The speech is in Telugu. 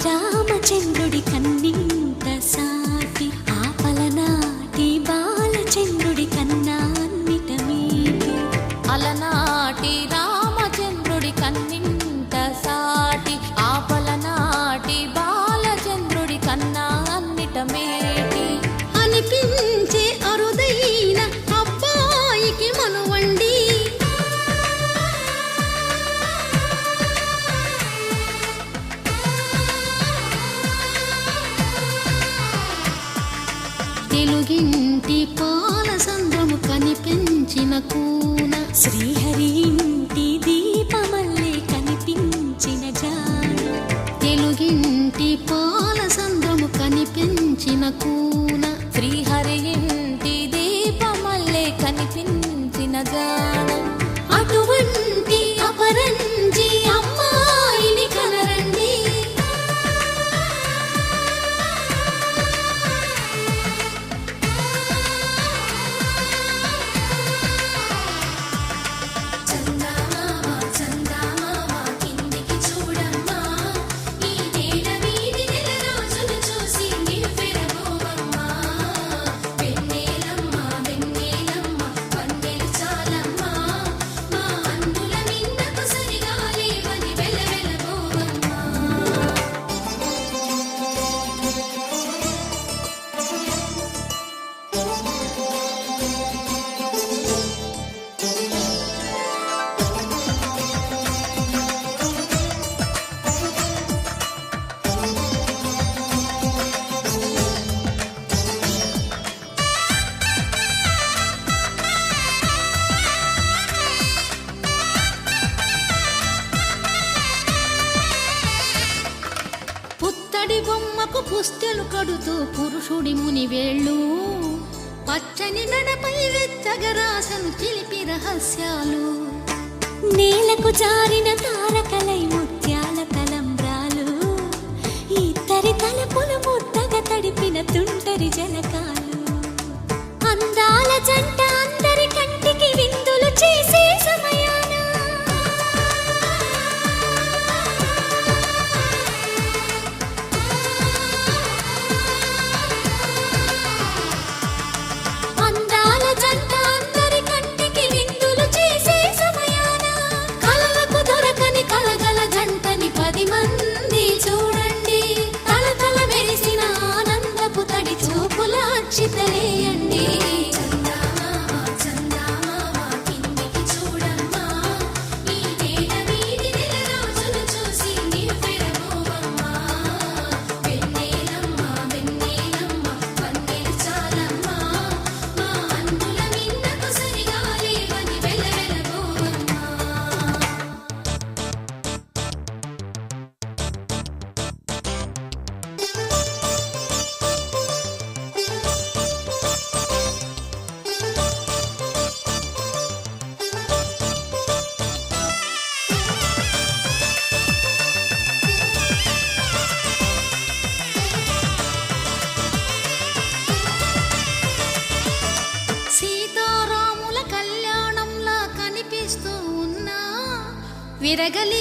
రామచంద్రుడి కన్నింత సాటి ఆపలనాటి బాలచంద్రుడి కన్నా అన్నిట మీటి. అలనాటి రామచంద్రుడి కన్నింత సాటి ఆపలనాటి బాలచంద్రుడి కన్నా అన్నిట మేటి అనిపించే అరుదైన అబ్బాయికి మనువండి. తెలుగింటి పాలసంద్రము కనిపించిన కూన శ్రీహరి ఇంటి దీపమల్లే కనిపించిన జాన. తెలుగింటి పాలసంద్రము కనిపించిన కూన శ్రీహరి ఇంటి దీపమల్లే కనిపించిన గానం. అటువంటి అపరంజి అమ్మాయిని కనరండి. పుత్తడి బొమ్మకు పుస్తెలు కడుతూ పురుషుడి ముని వేళ్ళు పచ్చని నడపై వెచ్చగరాసను చిలిపి రహస్యాలు. నేలకు జారిన తారకలై ముత్యాల తలంబ్రాలు ఇద్దరి తలపులు ముద్దగా తడిపిన తుంటరి జలకాలు. అందాల జంట అందరి కంటికి విందులు చేసే సమయాన అందాల జంట అందరి కంటికి విందులు చేసే సమయాన కలలకు దొరకని కలగల జంటని 10 మంది చూడండి. తలతల మెరిసిన ఆనందపు తడి చూపుల అక్షితలేయండి. సీతారాముల కళ్యాణంలా కనిపిస్తూ ఉన్నా విరగలి